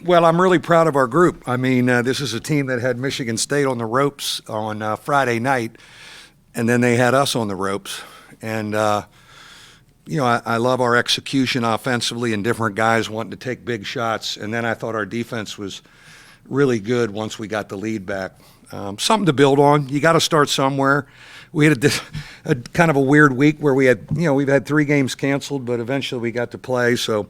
Well, I'm really proud of our group. I mean, this is a team that had Michigan State on the ropes on Friday night, and then they had us on the ropes. And, I love our execution offensively and different guys wanting to take big shots. And then I thought our defense was really good once we got the lead back. Something to build on. You got to start somewhere. We had a kind of a weird week where we've had 3 games canceled, but eventually we got to play. So,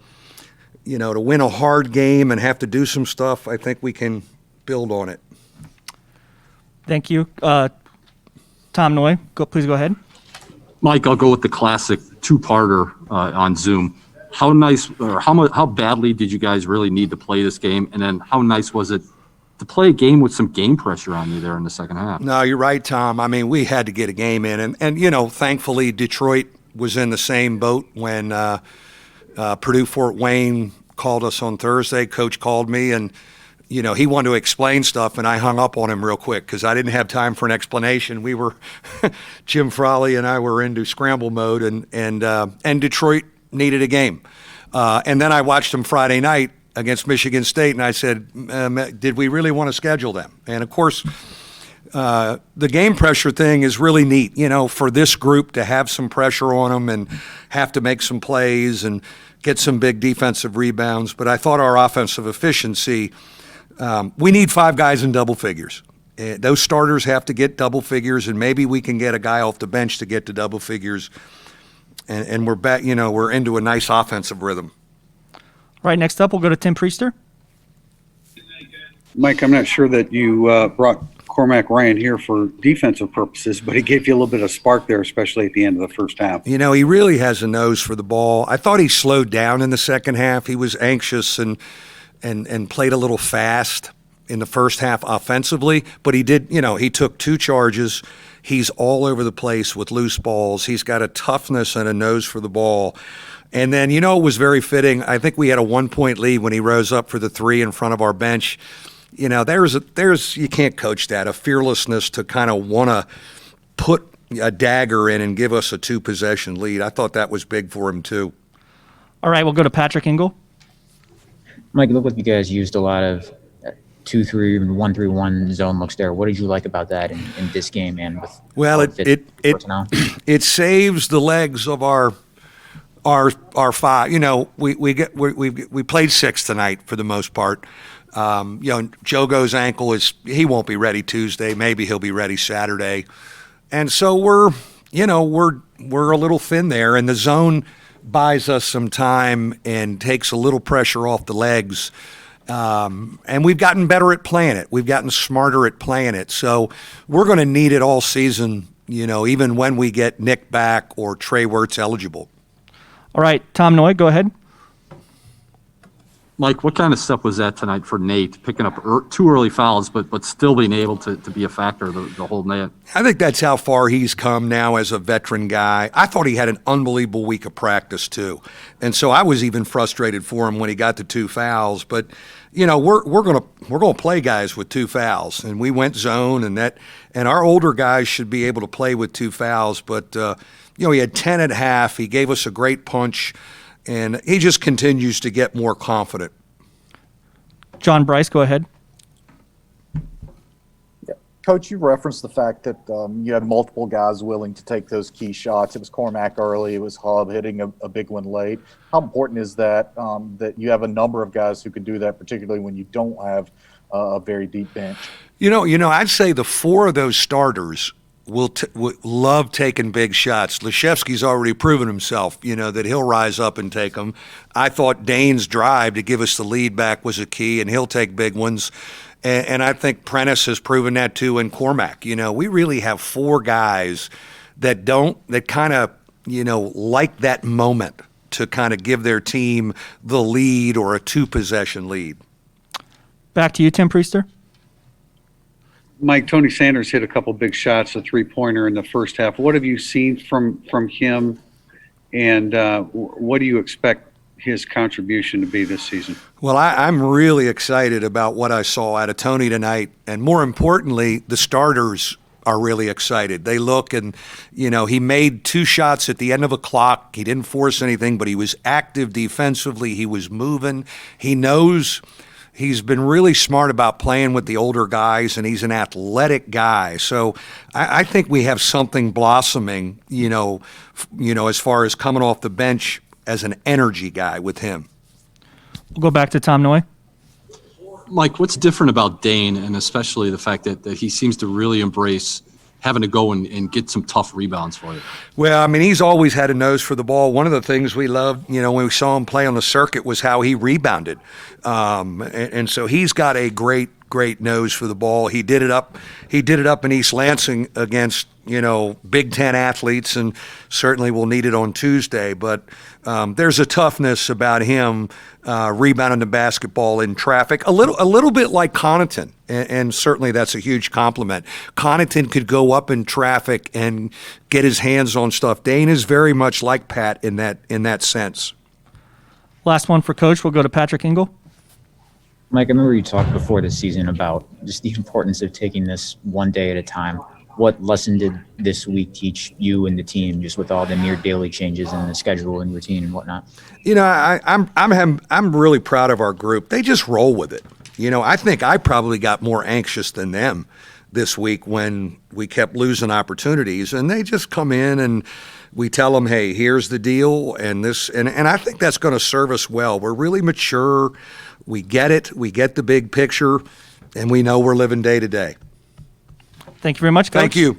to win a hard game and have to do some stuff, I think we can build on it. Thank you. Tom Noy, please go ahead. Mike, I'll go with the classic two-parter on Zoom. How nice, or how badly did you guys really need to play this game? And then how nice was it to play a game with some game pressure on you there in the second half? No, you're right, Tom. I mean, we had to get a game in. And thankfully, Detroit was in the same boat when Purdue Fort Wayne called us on Thursday. Coach called me, and he wanted to explain stuff, and I hung up on him real quick because I didn't have time for an explanation. We were Jim Frawley and I were into scramble mode, and Detroit needed a game. And then I watched them Friday night against Michigan State, and I said, did we really want to schedule them? And of course, the game pressure thing is really neat, for this group to have some pressure on them and have to make some plays and get some big defensive rebounds. But I thought our offensive efficiency, we need 5 guys in double figures. Those starters have to get double figures, and maybe we can get a guy off the bench to get to double figures. And we're back, we're into a nice offensive rhythm. All right, next up, we'll go to Tim Priester. Mike, I'm not sure that you brought Cormac Ryan here for defensive purposes, but he gave you a little bit of spark there, especially at the end of the first half. He really has a nose for the ball. I thought he slowed down in the second half. He was anxious and played a little fast in the first half offensively, but he did, he took 2 charges. He's all over the place with loose balls. He's got a toughness and a nose for the ball. And then, it was very fitting. I think we had a 1-point lead when he rose up for the 3 in front of our bench. There's you can't coach that, a fearlessness to kind of want to put a dagger in and give us a 2-possession lead. I thought that was big for him too. All right, we'll go to Patrick Ingle. Mike, it looked like you guys used a lot of 2-3, 1-3-1 zone looks there. What did you like about that in this game and with it saves the legs of our 5. We played 6 tonight for the most part. Jogo's ankle he won't be ready Tuesday. Maybe he'll be ready Saturday. And so we're a little thin there, and the zone buys us some time and takes a little pressure off the legs. And we've gotten better at playing it. We've gotten smarter at playing it. So we're going to need it all season, even when we get Nick back or Trey Wirtz eligible. All right, Tom Noy, go ahead. Mike, what kind of step was that tonight for Nate, picking up 2 early fouls, but still being able to be a factor the whole night? I think that's how far he's come now as a veteran guy. I thought he had an unbelievable week of practice too, and so I was even frustrated for him when he got the 2 fouls. But we're gonna play guys with 2 fouls, and we went zone, and our older guys should be able to play with 2 fouls. But he had 10 at half. He gave us a great punch. And he just continues to get more confident. John Bryce, go ahead. Yeah. Coach, you referenced the fact that you had multiple guys willing to take those key shots. It was Cormac early. It was Hub hitting a big one late. How important is that, that you have a number of guys who can do that, particularly when you don't have a very deep bench? I'd say the 4 of those starters will love taking big shots. Leshevsky's already proven himself, that he'll rise up and take them. I thought Dane's drive to give us the lead back was a key, and he'll take big ones. And I think Prentice has proven that too, and Cormac. We really have 4 guys that kind of, like that moment to kind of give their team the lead or a 2-possession lead. Back to you, Tim Priester. Mike, Tony Sanders hit a couple big shots, a 3-pointer in the first half. What have you seen from him, and what do you expect his contribution to be this season? Well, I'm really excited about what I saw out of Tony tonight, and more importantly, the starters are really excited. They look and, he made 2 shots at the end of a clock. He didn't force anything, but he was active defensively. He was moving. He knows. He's been really smart about playing with the older guys, and he's an athletic guy. So I think we have something blossoming, as far as coming off the bench as an energy guy with him. We'll go back to Tom Noy. Mike, what's different about Dane, and especially the fact that he seems to really embrace having to go and get some tough rebounds for you? Well, he's always had a nose for the ball. One of the things we loved, when we saw him play on the circuit, was how he rebounded. And so he's got a great nose for the ball. He did it up in East Lansing against, Big Ten athletes, and certainly will need it on Tuesday. But there's a toughness about him rebounding the basketball in traffic, a little bit like Connaughton, and certainly that's a huge compliment. Connaughton could go up in traffic and get his hands on stuff. Dane is very much like Pat in that sense. Last one for Coach. We'll go to Patrick Ingle. Mike, I remember you talked before this season about just the importance of taking this one day at a time. What lesson did this week teach you and the team, just with all the near daily changes in the schedule and routine and whatnot? I'm really proud of our group. They just roll with it. I think I probably got more anxious than them this week when we kept losing opportunities, and they just come in and we tell them, hey, here's the deal, and this, and I think that's going to serve us well. We're really mature. We get it. We get the big picture, and we know we're living day to day. Thank you very much, Coach. Thank you.